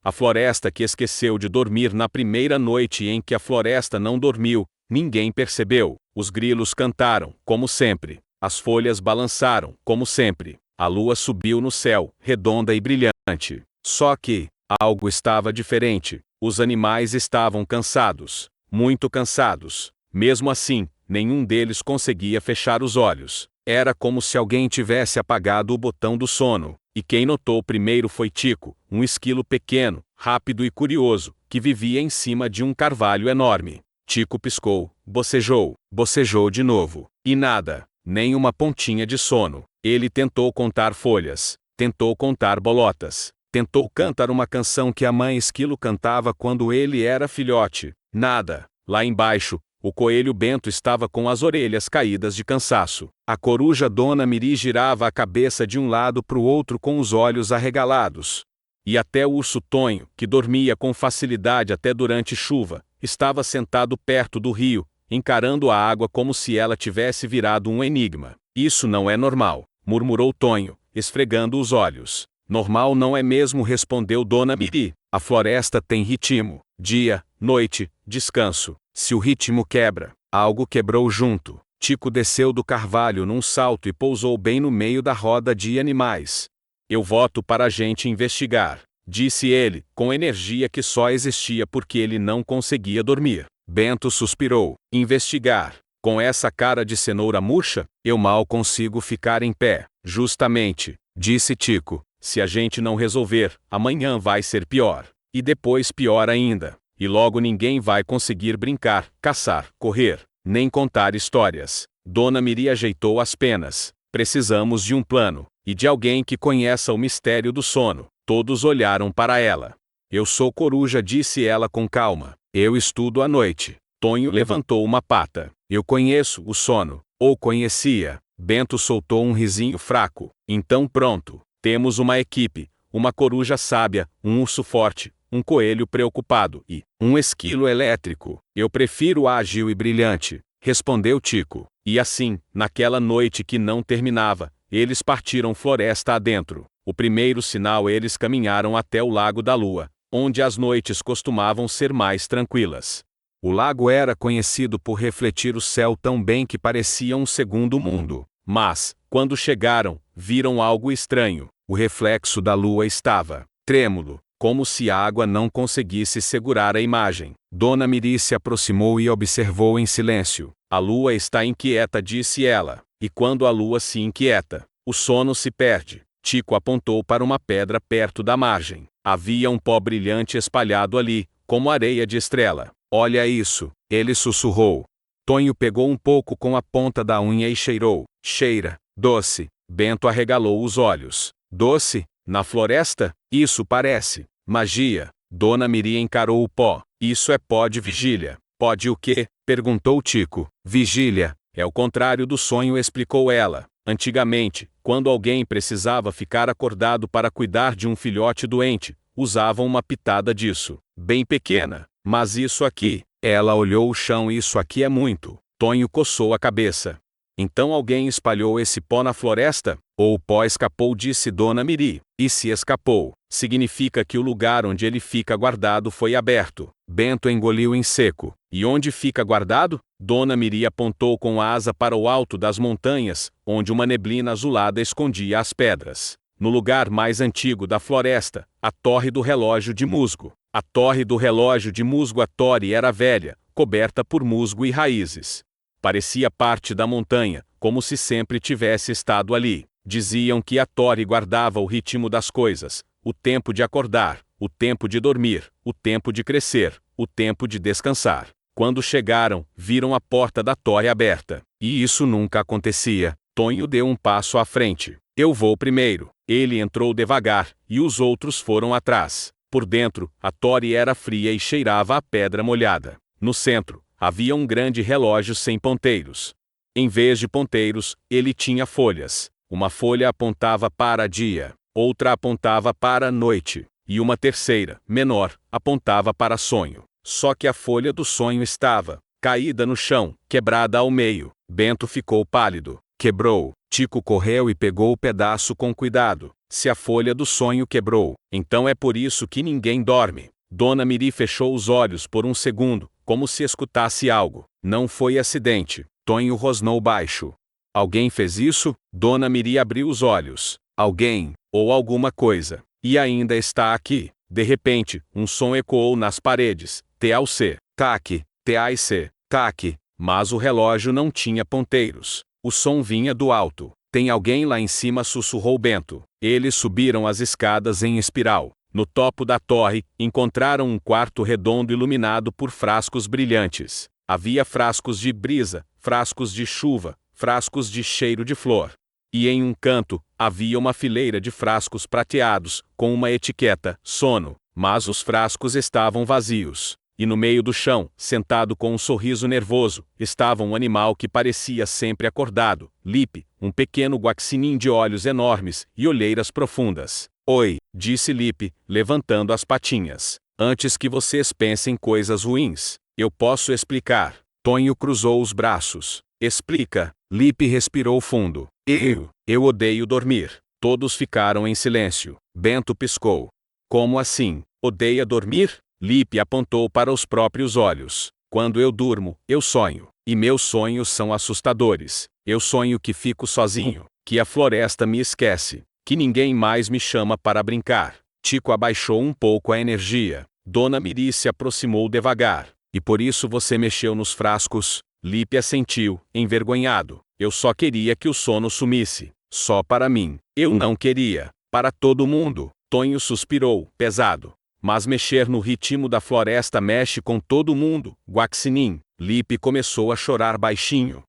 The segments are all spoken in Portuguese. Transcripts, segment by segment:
A floresta que esqueceu de dormir na primeira noite em que a floresta não dormiu, ninguém percebeu. Os grilos cantaram, como sempre. As folhas balançaram, como sempre. A lua subiu no céu, redonda e brilhante. Só que algo estava diferente. Os animais estavam cansados, muito cansados. Mesmo assim, nenhum deles conseguia fechar os olhos. Era como se alguém tivesse apagado o botão do sono. E quem notou primeiro foi Tico, um esquilo pequeno, rápido e curioso, que vivia em cima de um carvalho enorme. Tico piscou, bocejou de novo. E nada, nem uma pontinha de sono. Ele tentou contar folhas, tentou contar bolotas, tentou cantar uma canção que a mãe esquilo cantava quando ele era filhote. Nada. Lá embaixo, o coelho Bento estava com as orelhas caídas de cansaço. A coruja Dona Miri girava a cabeça de um lado para o outro com os olhos arregalados. E até o urso Tonho, que dormia com facilidade até durante chuva, estava sentado perto do rio, encarando a água como se ela tivesse virado um enigma. Isso não é normal, murmurou Tonho, esfregando os olhos. Normal não é mesmo, respondeu Dona Miri. A floresta tem ritmo. Dia, noite, descanso. Se o ritmo quebra, algo quebrou junto. Tico desceu do carvalho num salto e pousou bem no meio da roda de animais. Eu voto para a gente investigar, disse ele, com energia que só existia porque ele não conseguia dormir. Bento suspirou. Investigar? Com essa cara de cenoura murcha, eu mal consigo ficar em pé. Justamente, disse Tico. Se a gente não resolver, amanhã vai ser pior. E depois pior ainda. E logo ninguém vai conseguir brincar, caçar, correr, nem contar histórias. Dona Miri ajeitou as penas. Precisamos de um plano, e de alguém que conheça o mistério do sono. Todos olharam para ela. Eu sou coruja, disse ela com calma. Eu estudo à noite. Tonho levantou uma pata. Eu conheço o sono. Ou conhecia. Bento soltou um risinho fraco. Então pronto. Temos uma equipe. Uma coruja sábia, um urso forte, um coelho preocupado e um esquilo elétrico. Eu prefiro ágil e brilhante, respondeu Tico. E assim, naquela noite que não terminava, eles partiram floresta adentro. O primeiro sinal eles caminharam até o Lago da Lua, onde as noites costumavam ser mais tranquilas. O lago era conhecido por refletir o céu tão bem que parecia um segundo mundo. Mas, quando chegaram, viram algo estranho. O reflexo da lua estava trêmulo, como se a água não conseguisse segurar a imagem. Dona Miri se aproximou e observou em silêncio. A lua está inquieta, disse ela. E quando a lua se inquieta, o sono se perde. Tico apontou para uma pedra perto da margem. Havia um pó brilhante espalhado ali, como areia de estrela. Olha isso, ele sussurrou. Tonho pegou um pouco com a ponta da unha e cheirou. Cheira, doce. Bento arregalou os olhos. Doce? Na floresta? Isso parece magia. Dona Miri encarou o pó. Isso é pó de vigília. Pó de o quê? Perguntou Tico. Vigília. É o contrário do sonho, explicou ela. Antigamente, quando alguém precisava ficar acordado para cuidar de um filhote doente, usavam uma pitada disso. Bem pequena. Mas isso aqui. Ela olhou o chão. Isso aqui é muito. Tonho coçou a cabeça. Então alguém espalhou esse pó na floresta? Ou o pó escapou, disse Dona Miri. E se escapou, significa que o lugar onde ele fica guardado foi aberto. Bento engoliu em seco. E onde fica guardado? Dona Miri apontou com a asa para o alto das montanhas, onde uma neblina azulada escondia as pedras. No lugar mais antigo da floresta, a Torre do Relógio de Musgo. A Torre do Relógio de Musgo. A torre era velha, coberta por musgo e raízes. Parecia parte da montanha, como se sempre tivesse estado ali. Diziam que a torre guardava o ritmo das coisas, o tempo de acordar, o tempo de dormir, o tempo de crescer, o tempo de descansar. Quando chegaram, viram a porta da torre aberta. E isso nunca acontecia. Tonho deu um passo à frente. Eu vou primeiro. Ele entrou devagar, e os outros foram atrás. Por dentro, a torre era fria e cheirava a pedra molhada. No centro, havia um grande relógio sem ponteiros. Em vez de ponteiros, ele tinha folhas. Uma folha apontava para dia, outra apontava para a noite, e uma terceira, menor, apontava para sonho. Só que a folha do sonho estava caída no chão, quebrada ao meio. Bento ficou pálido. Quebrou. Tico correu e pegou o pedaço com cuidado. Se a folha do sonho quebrou, então é por isso que ninguém dorme. Dona Miri fechou os olhos por um segundo, como se escutasse algo. Não foi acidente. Tonho rosnou baixo. Alguém fez isso? Dona Miri abriu os olhos. Alguém, ou alguma coisa. E ainda está aqui. De repente, um som ecoou nas paredes. TAC, TAC, TAC, TAC. Mas o relógio não tinha ponteiros. O som vinha do alto. Tem alguém lá em cima, sussurrou Bento. Eles subiram as escadas em espiral. No topo da torre, encontraram um quarto redondo iluminado por frascos brilhantes. Havia frascos de brisa, frascos de chuva, frascos de cheiro de flor. E em um canto, havia uma fileira de frascos prateados, com uma etiqueta, sono, mas os frascos estavam vazios. E no meio do chão, sentado com um sorriso nervoso, estava um animal que parecia sempre acordado, Lipe, um pequeno guaxinim de olhos enormes e olheiras profundas. Oi, disse Lipe, levantando as patinhas. Antes que vocês pensem coisas ruins, eu posso explicar. Tonho cruzou os braços. Explica. Lipe respirou fundo. Eu odeio dormir. Todos ficaram em silêncio. Bento piscou. Como assim? Odeia dormir? Lipe apontou para os próprios olhos. Quando eu durmo, eu sonho. E meus sonhos são assustadores. Eu sonho que fico sozinho, que a floresta me esquece, que ninguém mais me chama para brincar. Tico abaixou um pouco a energia. Dona Miri se aproximou devagar. E por isso você mexeu nos frascos? Lipe assentiu, envergonhado. Eu só queria que o sono sumisse. Só para mim. Eu não queria. Para todo mundo. Tonho suspirou, pesado. Mas mexer no ritmo da floresta mexe com todo mundo, Guaxinim. Lipe começou a chorar baixinho.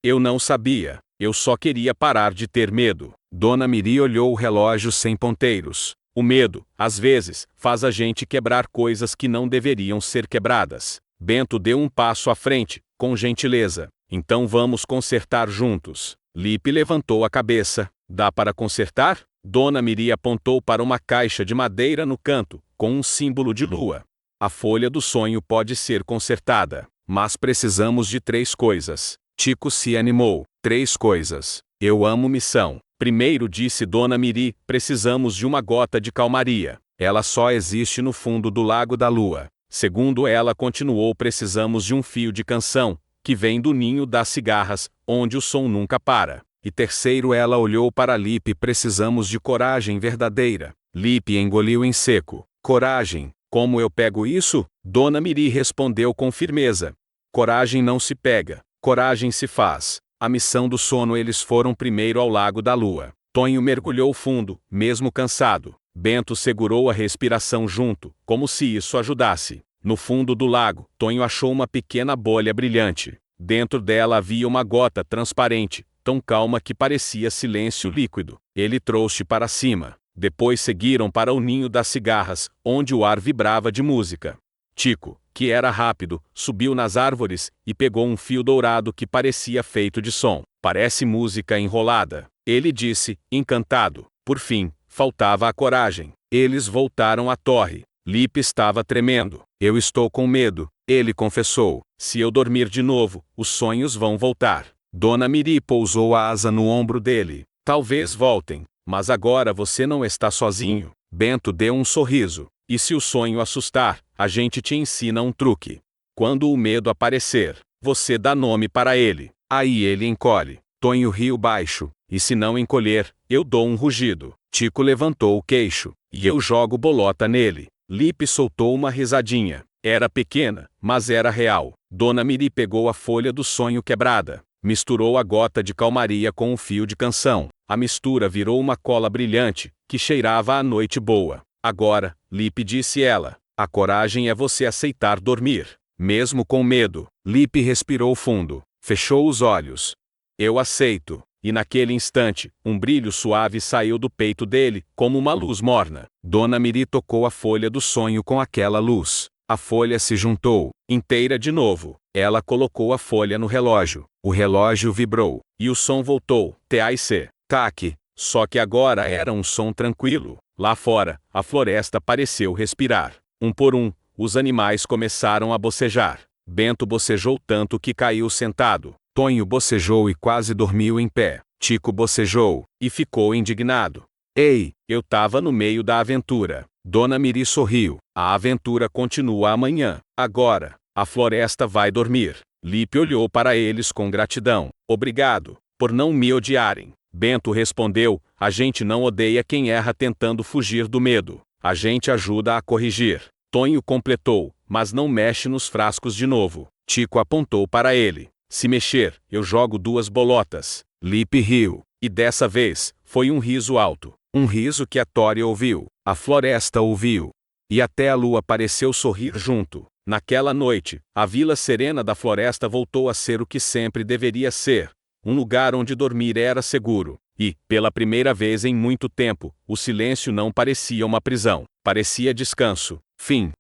Eu não sabia. Eu só queria parar de ter medo. Dona Miri olhou o relógio sem ponteiros. O medo, às vezes, faz a gente quebrar coisas que não deveriam ser quebradas. Bento deu um passo à frente, com gentileza. Então vamos consertar juntos. Lipe levantou a cabeça. Dá para consertar? Dona Miri apontou para uma caixa de madeira no canto, com um símbolo de lua. A folha do sonho pode ser consertada, mas precisamos de 3 coisas. Tico se animou. 3 coisas. Eu amo missão. Primeiro, disse Dona Miri, precisamos de uma gota de calmaria. Ela só existe no fundo do Lago da Lua. Segundo, ela continuou, precisamos de um fio de canção, que vem do ninho das cigarras, onde o som nunca para. E terceiro, ela olhou para Lipe, precisamos de coragem verdadeira. Lipe engoliu em seco. Coragem? Como eu pego isso? Dona Miri respondeu com firmeza. Coragem não se pega. Coragem se faz. A missão do sono, eles foram primeiro ao Lago da Lua. Tonho mergulhou fundo, mesmo cansado. Bento segurou a respiração junto, como se isso ajudasse. No fundo do lago, Tonho achou uma pequena bolha brilhante. Dentro dela havia uma gota transparente, tão calma que parecia silêncio líquido. Ele trouxe para cima. Depois seguiram para o ninho das cigarras, onde o ar vibrava de música. Tico, que era rápido, subiu nas árvores e pegou um fio dourado que parecia feito de som. Parece música enrolada. Ele disse, encantado. Por fim, faltava a coragem. Eles voltaram à torre. Lipe estava tremendo. Eu estou com medo, ele confessou. Se eu dormir de novo, os sonhos vão voltar. Dona Miri pousou a asa no ombro dele. Talvez voltem, mas agora você não está sozinho. Bento deu um sorriso. E se o sonho assustar, a gente te ensina um truque. Quando o medo aparecer, você dá nome para ele. Aí ele encolhe. Tonho riu baixo. E se não encolher, eu dou um rugido. Tico levantou o queixo. E eu jogo bolota nele. Lipe soltou uma risadinha. Era pequena, mas era real. Dona Miri pegou a folha do sonho quebrada. Misturou a gota de calmaria com o fio de canção. A mistura virou uma cola brilhante, que cheirava a noite boa. Agora, Lipe, disse ela, a coragem é você aceitar dormir, mesmo com medo. Lipe respirou fundo, fechou os olhos. Eu aceito. E naquele instante, um brilho suave saiu do peito dele, como uma luz morna. Dona Miri tocou a folha do sonho com aquela luz. A folha se juntou, inteira de novo. Ela colocou a folha no relógio. O relógio vibrou. E o som voltou. TAC. TAC. Só que agora era um som tranquilo. Lá fora, a floresta pareceu respirar. Um por um, os animais começaram a bocejar. Bento bocejou tanto que caiu sentado. Tonho bocejou e quase dormiu em pé. Tico bocejou e ficou indignado. Ei, eu tava no meio da aventura. Dona Miri sorriu. A aventura continua amanhã. Agora, a floresta vai dormir. Lipe olhou para eles com gratidão. Obrigado por não me odiarem. Bento respondeu, a gente não odeia quem erra tentando fugir do medo. A gente ajuda a corrigir. Tonho completou, mas não mexe nos frascos de novo. Tico apontou para ele. Se mexer, eu jogo 2 bolotas. Lipe riu. E dessa vez, foi um riso alto. Um riso que a Tori ouviu. A floresta ouviu. E até a lua pareceu sorrir junto. Naquela noite, a vila serena da floresta voltou a ser o que sempre deveria ser. Um lugar onde dormir era seguro. E, pela primeira vez em muito tempo, o silêncio não parecia uma prisão. Parecia descanso. Fim.